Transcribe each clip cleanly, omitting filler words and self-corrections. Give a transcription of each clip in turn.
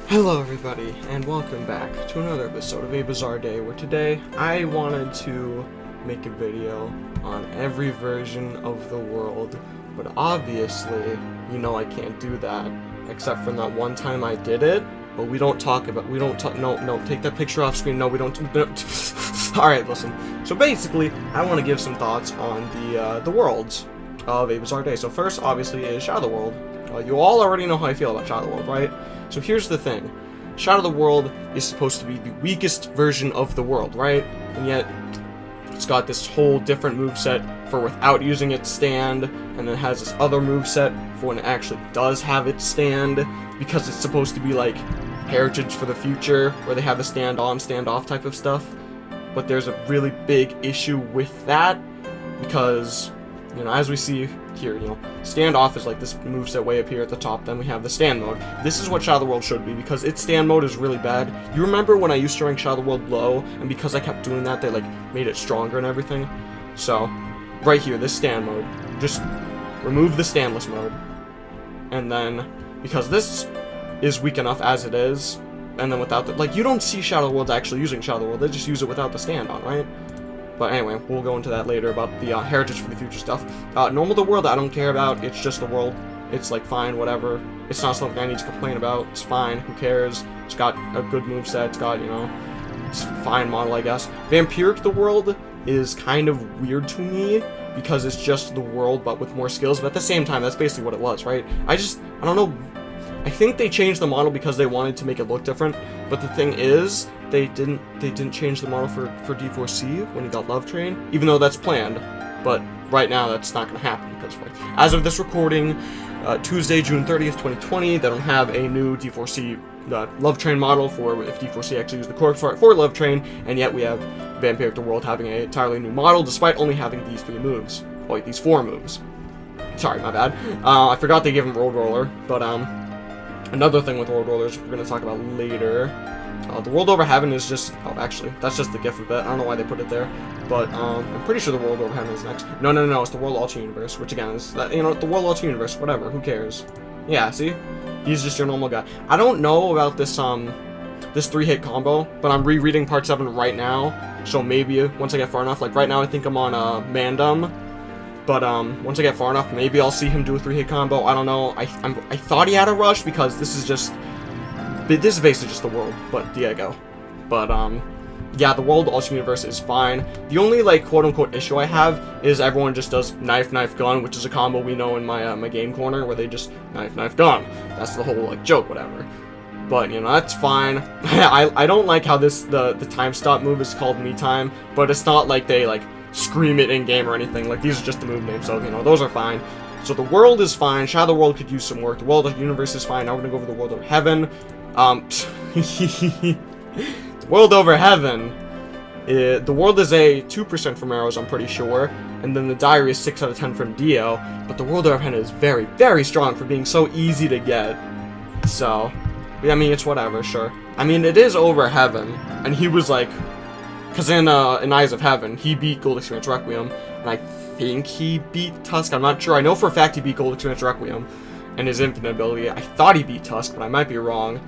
Hello everybody, and welcome back to another episode of A Bizarre Day, where today I wanted to make a video on every version of the world, but obviously, you know I can't do that, except from that one time I did it, but no, take that picture off screen, no, we don't, no. Alright, listen, so basically, I want to give some thoughts on the worlds of A Bizarre Day. So first, obviously, is Shadow World. You all already know how I feel about Shadow World, right? So here's the thing. Shadow the World is supposed to be the weakest version of the world, right? And yet, it's got this whole different moveset for without using its stand, and then has this other moveset for when it actually does have its stand, because it's supposed to be like heritage for the future, where they have the stand on, stand off type of stuff. But there's a really big issue with that, because, you know, as we see here, you know, standoff is like this moveset way up here at the top, then we have the stand mode. This is what Shadow World should be, because its stand mode is really bad. You remember when I used to rank Shadow World low, and because I kept doing that, they like made it stronger and everything? So, right here, this stand mode, just remove the standless mode. And then, because this is weak enough as it is, and then without the, like, you don't see Shadow Worlds actually using Shadow World, they just use it without the stand on, right? But anyway, we'll go into that later about the heritage for the future stuff. Normal the world, I don't care about. It's just the world. It's like fine, whatever. It's not something I need to complain about. It's fine. Who cares? It's got a good moveset. It's got, you know, it's a fine model, I guess. Vampiric the world is kind of weird to me because it's just the world but with more skills. But at the same time, that's basically what it was, right? I don't know. I think they changed the model because they wanted to make it look different. But the thing is, they didn't change the model for D4C when he got Love Train, even though that's planned. But right now that's not going to happen because, like, as of this recording, Tuesday, June 30th, 2020, they don't have a new D4C Love Train model for if D4C actually used the corpse art for Love Train, and yet we have Vampiric the World having an entirely new model despite only having these 3 moves. Wait, these 4 moves. Sorry, my bad. I forgot they gave him Road Roller, but another thing with Road Rollers we're going to talk about later. The World Over Heaven is just... Oh, actually, that's just the gif of it. I don't know why they put it there. But, I'm pretty sure the World Over Heaven is next. No, it's the World Ultra Universe, which again is, you know, the World Ultra Universe, whatever, who cares? Yeah, see? He's just your normal guy. I don't know about this, this 3-hit combo, but I'm rereading Part 7 right now, so maybe once I get far enough, like right now I think I'm on, Mandem, but, once I get far enough, maybe I'll see him do a 3-hit combo. I don't know. I thought he had a rush because this is basically just the world, but Diego. But, yeah, the World Ultra Universe is fine. The only, like, quote-unquote issue I have is everyone just does knife, knife, gun, which is a combo we know in my, my game corner, where they just knife, knife, gun. That's the whole, like, joke, whatever. But, you know, that's fine. I don't like how the time stop move is called me time, but it's not like they, like, scream it in-game or anything. Like, these are just the move names, so, you know, those are fine. So the world is fine. Shadow World could use some work. The World Universe is fine. Now we're gonna go over the World of Heaven. The World Over Heaven, the world is a 2% from arrows, I'm pretty sure, and then the diary is 6 out of 10 from Dio, but the World Over Heaven is very, very strong for being so easy to get, so, I mean, it's whatever, sure. I mean, it is Over Heaven, and he was like, because in Eyes of Heaven, he beat Gold Experience Requiem, and I think he beat Tusk, I'm not sure, I know for a fact he beat Gold Experience Requiem, and his infinite ability. I thought he beat Tusk, but I might be wrong.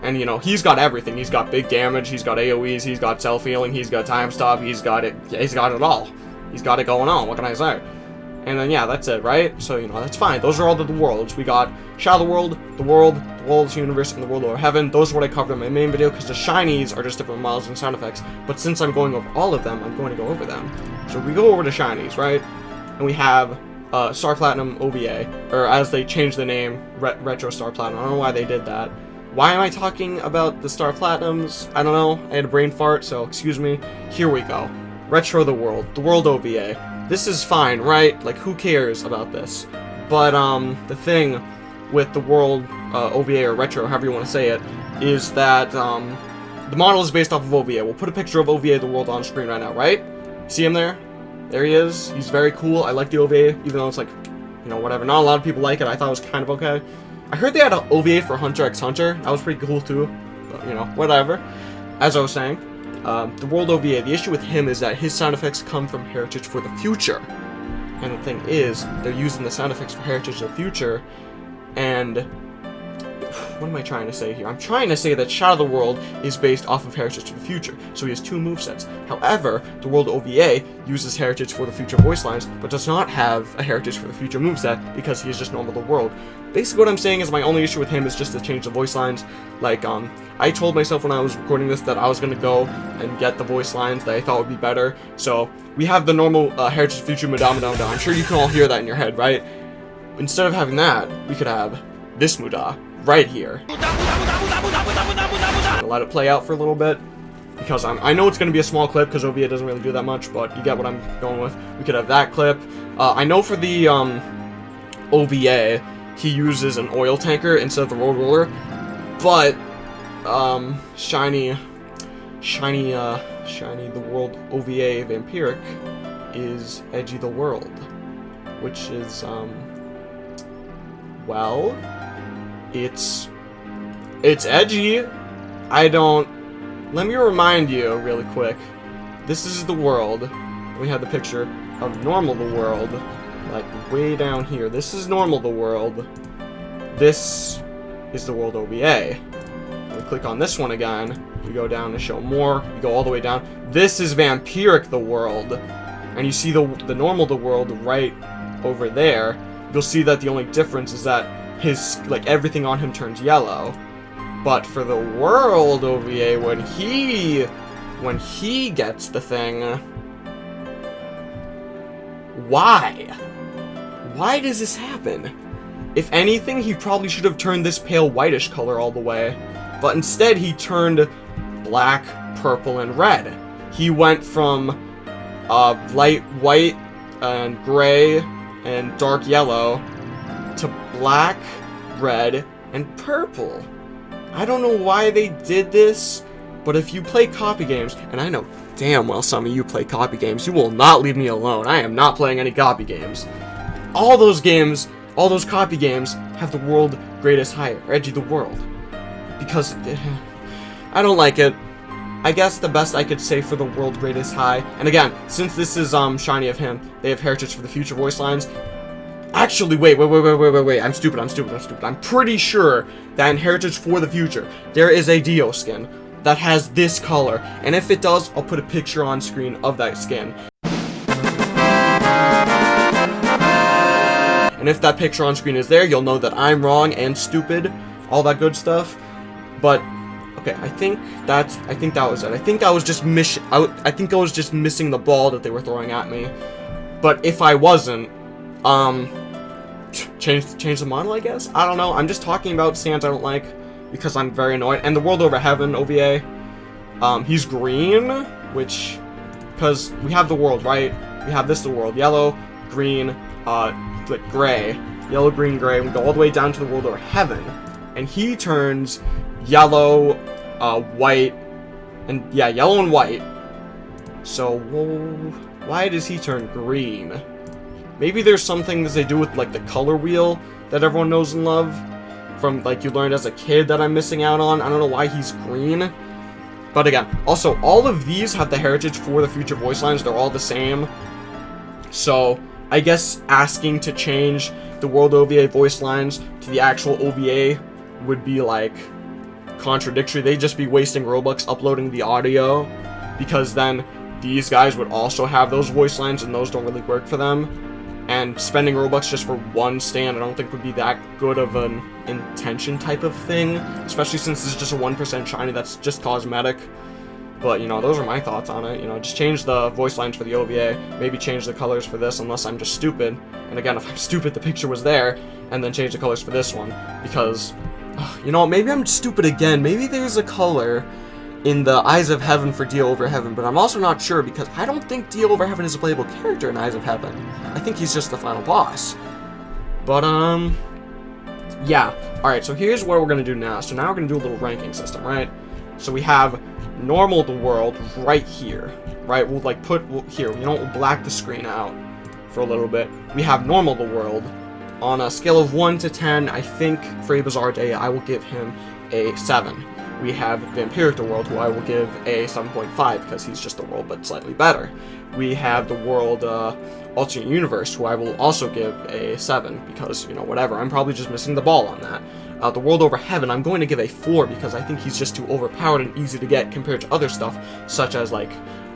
And, you know, he's got everything. He's got big damage, he's got AoEs, he's got self-healing, he's got time stop, he's got it all. He's got it going on, what can I say? And then, yeah, that's it, right? So, you know, that's fine. Those are all the worlds. We got Shadow World, the World Universe, and the World Over Heaven. Those are what I covered in my main video, because the shinies are just different models and sound effects. But since I'm going over all of them, I'm going to go over them. So we go over the shinies, right? And we have Star Platinum OVA, or as they changed the name, Retro Star Platinum. I don't know why they did that. Why am I talking about the Star Platinums? I don't know. I had a brain fart, so excuse me. Here we go. Retro the World OVA. this is fine, right? Like, who cares about this? But, the thing with the world, OVA or retro, however you want to say it, is that, the model is based off of OVA. We'll put a picture of OVA the world on screen right now, right? See him there? There he is. He's very cool. I like the OVA, even though it's like, you know, whatever. Not a lot of people like it. I thought it was kind of okay. I heard they had an OVA for Hunter x Hunter. That was pretty cool too. But, you know, whatever. As I was saying, the world OVA, the issue with him is that his sound effects come from Heritage for the Future. And the thing is, they're using the sound effects for Heritage of the Future, and what am I trying to say here? I'm trying to say that Shadow of the World is based off of Heritage for the Future, so he has two movesets. However, the World OVA uses Heritage for the Future voice lines, but does not have a Heritage for the Future moveset because he is just normal to the world. Basically what I'm saying is my only issue with him is just to change the voice lines. Like, I told myself when I was recording this that I was gonna go and get the voice lines that I thought would be better. So, we have the normal Heritage Future Muda. I'm sure you can all hear that in your head, right? Instead of having that, we could have this Muda right here. Let it play out for a little bit, because I know it's gonna be a small clip because OVA doesn't really do that much, but you get what I'm going with. We could have that clip. I know for the OVA, he uses an oil tanker instead of the road roller, but Shiny the World OVA Vampiric is Edgy the World, which is well, it's edgy. Let me remind you really quick. This is the world. We have the picture of normal the world, like way down here. This is normal the world. This is the world OVA. We click on this one again. We go down to show more. We go all the way down. This is Vampiric the world, and you see the normal the world right over there. You'll see that the only difference is that his, like, everything on him turns yellow. But for the world OVA, when he gets the thing, why? Why does this happen? If anything, he probably should have turned this pale whitish color all the way. But instead, he turned black, purple, and red. He went from light white and gray and dark yellow to black, red, and purple. I don't know why they did this, but if you play copy games, and I know damn well some of you play copy games, you will not leave me alone. I am not playing any copy games. All those games, all those copy games have the world greatest high, or Edgy the World. Because I don't like it. I guess the best I could say for the world greatest high, and again, since this is shiny of him, they have Heritage for the Future voice lines. Actually, wait, I'm stupid. I'm pretty sure that in Heritage for the Future, there is a Dio skin that has this color, and if it does, I'll put a picture on screen of that skin. And if that picture on screen is there, you'll know that I'm wrong and stupid, all that good stuff. But okay, I think that was it. I think I was just missing the ball that they were throwing at me. But if I wasn't, change the model, I guess? I don't know. I'm just talking about stands I don't like because I'm very annoyed. And the World Over Heaven OVA, he's green, which, because we have the world, right? We have this, the world, yellow, green, like gray, yellow, green, gray. We go all the way down to the World Over Heaven, and he turns yellow, white, and yeah, yellow and white. So, why does he turn green? Maybe there's some things they do with, like, the color wheel that everyone knows and love from, like, you learned as a kid that I'm missing out on. I don't know why he's green. But again, also, all of these have the Heritage for the Future voice lines. They're all the same. So, I guess asking to change the World OVA voice lines to the actual OVA would be, like, contradictory. They'd just be wasting Robux uploading the audio, because then these guys would also have those voice lines, and those don't really work for them. And spending Robux just for one stand, I don't think would be that good of an intention type of thing, especially since this is just a 1% shiny that's just cosmetic. But, you know, those are my thoughts on it. You know, just change the voice lines for the OVA, maybe change the colors for this, unless I'm just stupid. And again, if I'm stupid, the picture was there, and then change the colors for this one, because, you know, maybe I'm stupid again. Maybe there's a color in the Eyes of Heaven for Dio Over Heaven, but I'm also not sure because I don't think Dio Over Heaven is a playable character in Eyes of Heaven. I think he's just the final boss. But, yeah. Alright, so here's what we're going to do now. So now we're going to do a little ranking system, right? So we have normal the world right here, right? We'll, like, here, you know, we'll black the screen out for a little bit. We have normal the world. On a scale of 1 to 10, I think for A Bizarre Day, I will give him a 7. We have Vampiric the world, who I will give a 7.5, because he's just the world, but slightly better. We have the world, Alternate Universe, who I will also give a 7, because, you know, whatever, I'm probably just missing the ball on that. The World Over Heaven, I'm going to give a 4, because I think he's just too overpowered and easy to get compared to other stuff, such as, like,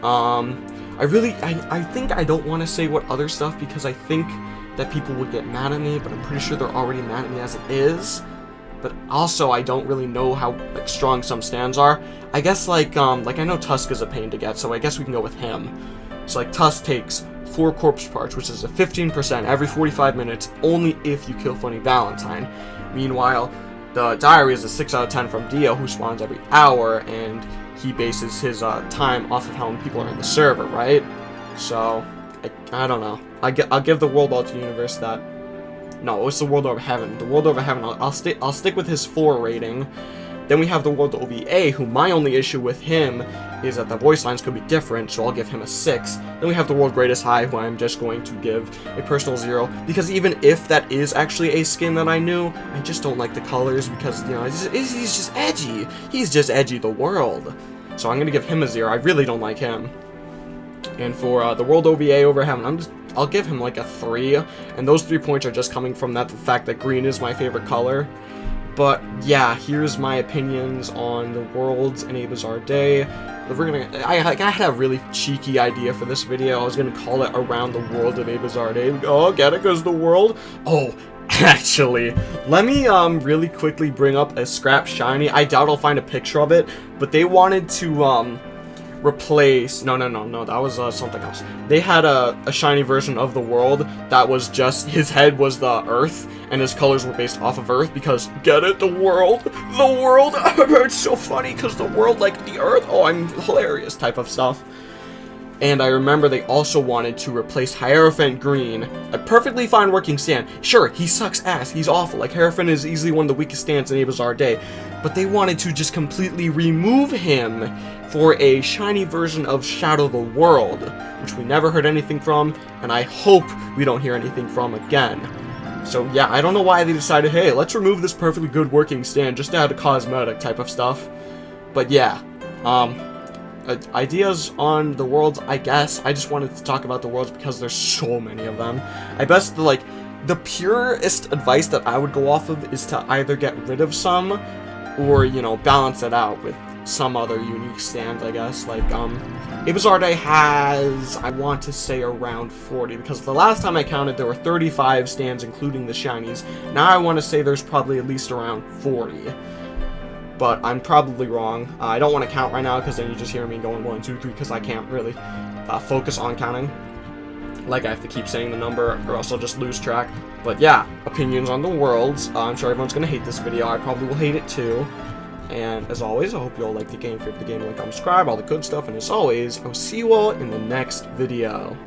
I think I don't want to say what other stuff, because I think that people would get mad at me, but I'm pretty sure they're already mad at me as it is. But also, I don't really know how, like, strong some stands are. I guess, like, I know Tusk is a pain to get, so I guess we can go with him. So, like, Tusk takes 4 corpse parts, which is a 15% every 45 minutes, only if you kill Funny Valentine. Meanwhile, the Diary is a 6 out of 10 from Dio, who spawns every hour, and he bases his time off of how many people are in the server, right? So, I don't know. I'll give the World Alternate Universe that. No, it's the World Over Heaven. The World Over Heaven, I'll stick with his 4 rating. Then we have the World OVA, who my only issue with him is that the voice lines could be different, so I'll give him a 6. Then we have the World Greatest High, who I'm just going to give a personal 0, because even if that is actually a skin that I knew, I just don't like the colors, because, you know, he's just edgy. He's just edgy the world. So I'm going to give him a 0. I really don't like him. And for the World OVA Over Heaven, I'll give him like a 3, and those 3 points are just coming from the fact that green is my favorite color. But yeah, here's my opinions on the worlds in A Bizarre Day. I had a really cheeky idea for this video. I was gonna call it Around the World of A Bizarre Day. Oh, get it? Because the world. Oh, actually, let me really quickly bring up a scrap shiny. I doubt I'll find a picture of it, but they wanted to replace no, that was something else. They had a shiny version of the world that was just his head was the earth and his colors were based off of earth, because get it, the world it's so funny because the world, like the earth, oh, I'm hilarious type of stuff. And I remember they also wanted to replace Hierophant Green, a perfectly fine working stand. Sure, he sucks ass, he's awful, like Hierophant is easily one of the weakest stands in A Bizarre Day, but they wanted to just completely remove him for a shiny version of Shadow the World, which we never heard anything from, and I hope we don't hear anything from again. So yeah, I don't know why they decided, hey, let's remove this perfectly good working stand just to add a cosmetic type of stuff. But yeah, ideas on the worlds, I guess. I just wanted to talk about the worlds because there's so many of them. I guess the purest advice that I would go off of is to either get rid of some or, you know, balance it out with some other unique stands, I guess. Like, A Bizarre Day has, I want to say, around 40, because the last time I counted there were 35 stands including the shinies. Now I want to say there's probably at least around 40. But I'm probably wrong. I don't want to count right now, because then you just hear me going 1, 2, 3, because I can't really focus on counting. Like, I have to keep saying the number, or else I'll just lose track. But yeah, opinions on the worlds. I'm sure everyone's going to hate this video. I probably will hate it too. And as always, I hope you all like the game. If you like the game, like, comment, subscribe, all the good stuff. And as always, I will see you all in the next video.